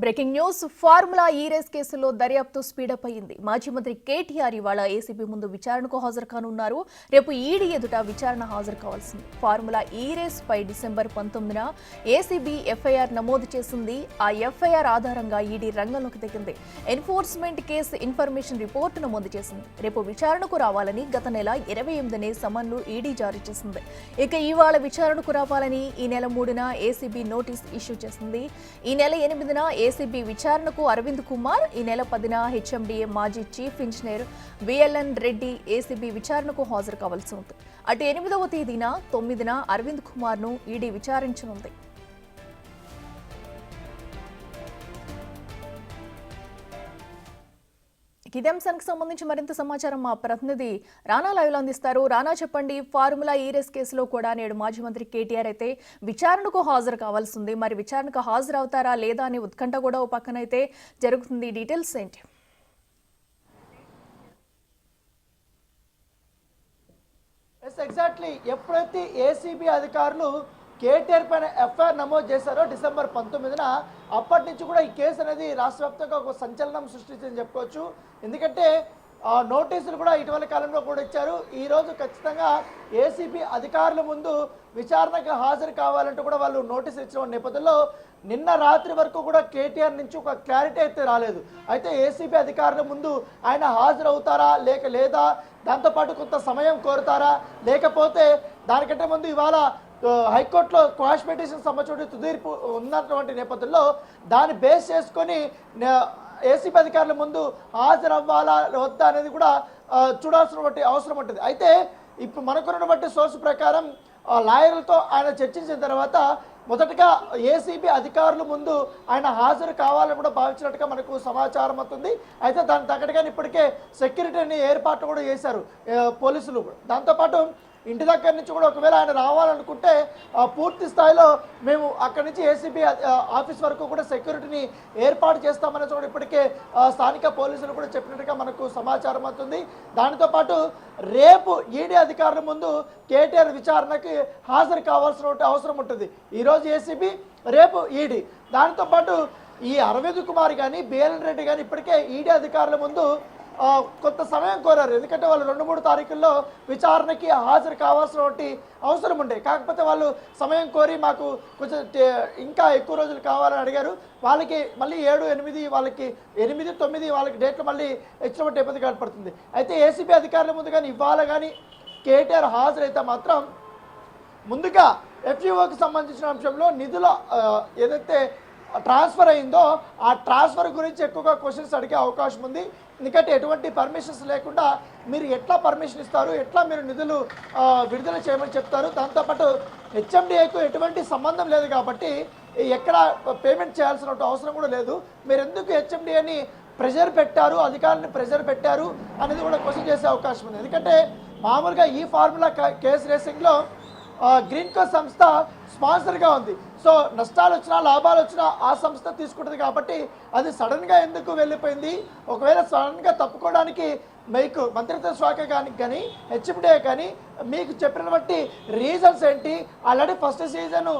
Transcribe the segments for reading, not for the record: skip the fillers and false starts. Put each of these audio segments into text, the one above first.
Breaking news formula ఈ race కేసులో దర్యాప్తు స్పీడప్ అయింది. మాజీ మంత్రి కేటీఆర్ ఇవాళ ఏసీబీ ముందు విచారణకు హాజరు కానున్నారు. రేపు ఈడీ ఎదుట విచారణ హాజరు కావాల్సింది. ఫార్ములా ఈ రేస్ పై డిసెంబర్ 19న ఏసీబీ ఎఫ్ఐఆర్ నమోదు చేసింది. ఆ ఎఫ్ఐఆర్ ఆధారంగా ఈడీ రంగంలోకి దిగింది. ఎన్ఫోర్స్మెంట్ కేసు ఇన్ఫర్మేషన్ రిపోర్టు నమోదు చేసింది. రేపు విచారణకు రావాలని గత నెల 28నే సమన్లు ఈడీ జారీ చేసింది. ఇక ఇవాళ విచారణకు రావాలని ఈ నెల 3న ఏసీబీ నోటీస్ ఇష్యూ చేసింది. ఈ నెల 8న ఏసీబీ విచారణకు అరవింద్ కుమార్, ఈ నెల 10న హెచ్ఎండిఏ మాజీ chief engineer VLN Reddy ACB విచారణకు హాజరు కావాల్సి ఉంది. అటు 8వ తేదీన 9న అరవింద్ కుమార్ ను ఈడీ విచారించనుంది. ఇదే అంశానికి సంబంధించి మరింత సమాచారం మా ప్రతినిధి రానా లైవ్ లో అందిస్తారు. రానా, చెప్పండి. ఫార్ములా ఈ రేస్ కేసులో కూడా నేడు మాజీ మంత్రి కేటీఆర్ అయితే విచారణకు హాజరు కావాల్సి ఉంది. మరి విచారణకు హాజరవుతారా లేదా అనే ఉత్కంఠ కూడా ఓ పక్కనైతే జరుగుతుంది. డీటెయిల్స్ ఏంటి? ఎగ్జాక్ట్లీ ఎప్పుడైతే ఏసీబీ అధికారులు కేటీఆర్ పైన ఎఫ్ఐఆర్ నమోదు చేశారో డిసెంబర్ 19న, అప్పటి నుంచి కూడా ఈ కేసు అనేది రాష్ట్ర వ్యాప్తంగా ఒక సంచలనం సృష్టించిందని చెప్పుకోవచ్చు. ఎందుకంటే నోటీసులు కూడా ఇటీవల కాలంలో కూడా ఇచ్చారు. ఈరోజు ఖచ్చితంగా ఏసీబీ అధికారుల ముందు విచారణకు హాజరు కావాలంటూ కూడా వాళ్ళు నోటీసులు ఇచ్చిన నేపథ్యంలో నిన్న రాత్రి వరకు కూడా కేటీఆర్ నుంచి ఒక క్లారిటీ అయితే రాలేదు. అయితే ఏసీబీ అధికారుల ముందు ఆయన హాజరవుతారా లేదా, దాంతోపాటు కొంత సమయం కోరుతారా, లేకపోతే దానికంటే ముందు ఇవాళ హైకోర్టులో క్వాష్ పిటిషన్ సంబంధించిన తుదీర్పు ఉన్నటువంటి నేపథ్యంలో దాన్ని బేస్ చేసుకొని ఏసీబీ అధికారుల ముందు హాజరవ్వాలా వద్దా అనేది కూడా చూడాల్సినటువంటి అవసరం ఉంటుంది. అయితే ఇప్పుడు మనకున్నటువంటి సోర్స్ ప్రకారం లాయర్లతో ఆయన చర్చించిన తర్వాత మొదటగా ఏసీబీ అధికారుల ముందు ఆయన హాజరు కావాలని కూడా భావించినట్టుగా మనకు సమాచారం అవుతుంది. అయితే దానికి తగ్గట్టుగానే ఇప్పటికే సెక్యూరిటీని ఏర్పాటు కూడా చేశారు పోలీసులు. దాంతోపాటు ఇంటి దగ్గర నుంచి కూడా ఒకవేళ ఆయన రావాలనుకుంటే పూర్తి స్థాయిలో మేము అక్కడి నుంచి ఏసీబీ ఆఫీస్ వరకు కూడా సెక్యూరిటీని ఏర్పాటు చేస్తామని కూడా ఇప్పటికే స్థానిక పోలీసులు కూడా చెప్పినట్టుగా మనకు సమాచారం అవుతుంది. దానితో పాటు రేపు ఈడీ అధికారుల ముందు కేటీఆర్ విచారణకి హాజరు కావాల్సిన అవసరం ఉంటుంది. ఈరోజు ఏసీబీ, రేపు ఈడీ. దానితో పాటు ఈ అరవింద్ కుమార్ కానీ బిఎల్ఎన్ రెడ్డి కానీ ఇప్పటికే ఈడీ అధికారుల ముందు కొంత సమయం కోరారు. ఎందుకంటే వాళ్ళు 2-3 తారీఖుల్లో విచారణకి హాజరు కావాల్సినటువంటి అవసరం ఉండే. కాకపోతే వాళ్ళు సమయం కోరి మాకు కొంచెం ఇంకా ఎక్కువ రోజులు కావాలని అడిగారు. వాళ్ళకి మళ్ళీ 7-8 వాళ్ళకి 8-9 వాళ్ళకి డేట్లు మళ్ళీ ఇచ్చినటువంటి ఇబ్బంది కనపడుతుంది. అయితే ఏసీబీ అధికారుల ముందు కానీ ఇవాళ కానీ కేటీఆర్ హాజరైతే మాత్రం ముందుగా ఎఫ్ఈఓకి సంబంధించిన అంశంలో నిధుల ఏదైతే ట్రాన్స్ఫర్ అయిందో ఆ ట్రాన్స్ఫర్ గురించి ఎక్కువగా క్వశ్చన్స్ అడిగే అవకాశం ఉంది. ఎందుకంటే ఎటువంటి పర్మిషన్స్ లేకుండా మీరు ఎట్లా పర్మిషన్ ఇస్తారు, ఎట్లా మీరు నిధులు విడుదల చేయమని చెప్తారు. దాంతోపాటు హెచ్ఎండిఏకు ఎటువంటి సంబంధం లేదు కాబట్టి ఎక్కడ పేమెంట్ చేయాల్సిన అవసరం కూడా లేదు. మీరు ఎందుకు హెచ్ఎండిఏని ప్రెషర్ పెట్టారు, అధికారులను ప్రెషర్ పెట్టారు అనేది కూడా క్వశ్చన్ చేసే అవకాశం ఉంది. ఎందుకంటే మామూలుగా ఈ ఫార్ములా కేస్ రేసింగ్లో గ్రీన్కో సంస్థ స్పాన్సర్గా ఉంది. సో నష్టాలు వచ్చినా లాభాలు వచ్చినా ఆ సంస్థ తీసుకుంటుంది కాబట్టి అది సడన్గా ఎందుకు వెళ్ళిపోయింది, ఒకవేళ సడన్గా తప్పుకోవడానికి మీకు మంత్రిత్వ శాఖ కానీ హెచ్ఎండిఏ కానీ మీకు చెప్పినటువంటి రీజన్స్ ఏంటి? ఆల్రెడీ ఫస్ట్ సీజన్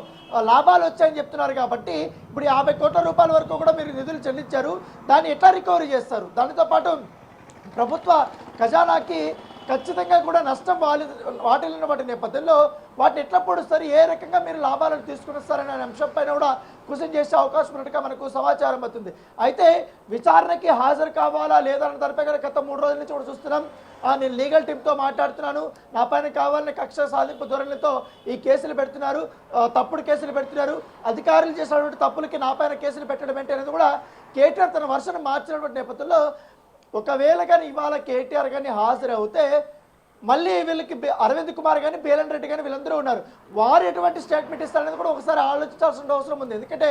లాభాలు వచ్చాయని చెప్తున్నారు కాబట్టి ఇప్పుడు 50 కోట్ల రూపాయల వరకు కూడా మీరు నిధులు చెల్లించారు. దాన్ని ఎట్లా రికవరీ చేస్తారు? దానితో పాటు ప్రభుత్వ ఖజానాకి ఖచ్చితంగా కూడా నష్టం వాటిల్లినటువంటి నేపథ్యంలో వాటిని ఎట్లా పొడుస్తారు, ఏ రకంగా మీరు లాభాలను తీసుకుని వస్తారనే అంశం పైన కూడా క్వశ్చన్ చేసే అవకాశం ఉన్నట్టుగా మనకు సమాచారం అవుతుంది. అయితే విచారణకి హాజరు కావాలా లేదా అన్న దానిపై గత 3 రోజుల నుంచి కూడా చూస్తున్నాం. నేను లీగల్ టీంతో మాట్లాడుతున్నాను, నా పైన కావాలని కక్ష సాధింపు ధోరణితో ఈ కేసులు పెడుతున్నారు, తప్పుడు కేసులు పెడుతున్నారు, అధికారులు చేసినటువంటి తప్పులకి నా పైన కేసులు పెట్టడం ఏంటి అనేది కూడా కేటీఆర్ తన వర్షను మార్చినటువంటి నేపథ్యంలో ఒకవేళ కానీ ఇవాళ కేటీఆర్ కానీ హాజరు అవుతే మళ్ళీ వీళ్ళకి అరవింద్ కుమార్ కానీ బిఎల్ఎన్ రెడ్డి కానీ వీళ్ళందరూ ఉన్నారు. వారు ఎటువంటి స్టేట్మెంట్ ఇస్తారనేది కూడా ఒకసారి ఆలోచించాల్సిన అవసరం ఉంది. ఎందుకంటే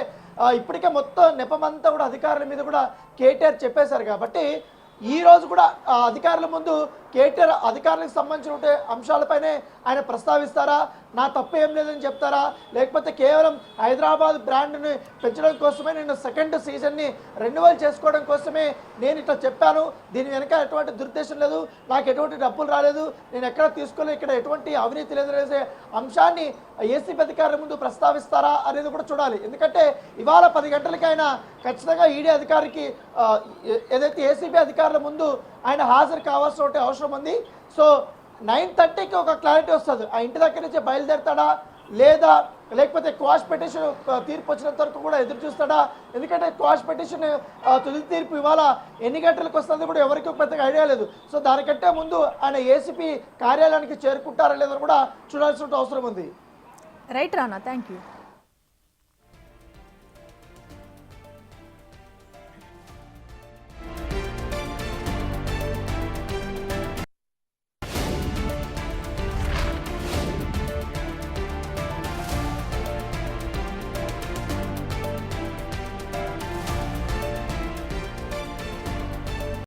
ఇప్పటికే మొత్తం నెపమంతా కూడా అధికారుల మీద కూడా కేటీఆర్ చెప్పేశారు కాబట్టి ఈ రోజు కూడా అధికారుల ముందు కేటీఆర్ అధికారులకు సంబంధించిన అంశాలపైనే ఆయన ప్రస్తావిస్తారా, నా తప్పు ఏం లేదని చెప్తారా, లేకపోతే కేవలం హైదరాబాద్ బ్రాండ్ని పెంచడం కోసమే నేను సెకండ్ సీజన్ని రెన్యువల్ చేసుకోవడం కోసమే నేను ఇట్లా చెప్పాను, దీని వెనక ఎటువంటి దురుద్దేశం లేదు, నాకు ఎటువంటి డబ్బులు రాలేదు, నేను ఎక్కడ తీసుకోలేదు, ఇక్కడ ఎటువంటి అవినీతి లేదు అనే అంశాన్ని ఏసీబీ అధికారుల ముందు ప్రస్తావిస్తారా అనేది కూడా చూడాలి. ఎందుకంటే ఇవాళ 10 గంటలకి ఆయన ఖచ్చితంగా ఈడీ అధికారికి ఏదైతే ఏసీబీ అధికారుల ముందు ఆయన హాజరు కావాల్సిన అవసరం ఉంది. సో 9:30కి ఒక క్లారిటీ వస్తుంది, ఆ ఇంటి దగ్గర నుంచి బయలుదేరుతాడా లేదా లేకపోతే క్వాష్ పిటిషన్ తీర్పు వచ్చినంత వరకు కూడా ఎదురు చూస్తాడా. ఎందుకంటే క్వాష్ పిటిషన్ తుది తీర్పు ఇవాళ ఎన్ని గంటలకు వస్తుంది కూడా ఎవరికి పెద్దగా ఐడియా లేదు. సో దానికంటే ముందు ఆయన ఏసీపీ కార్యాలయానికి చేరుకుంటారా లేదని కూడా చూడాల్సిన అవసరం ఉంది. Right Rana, thank you.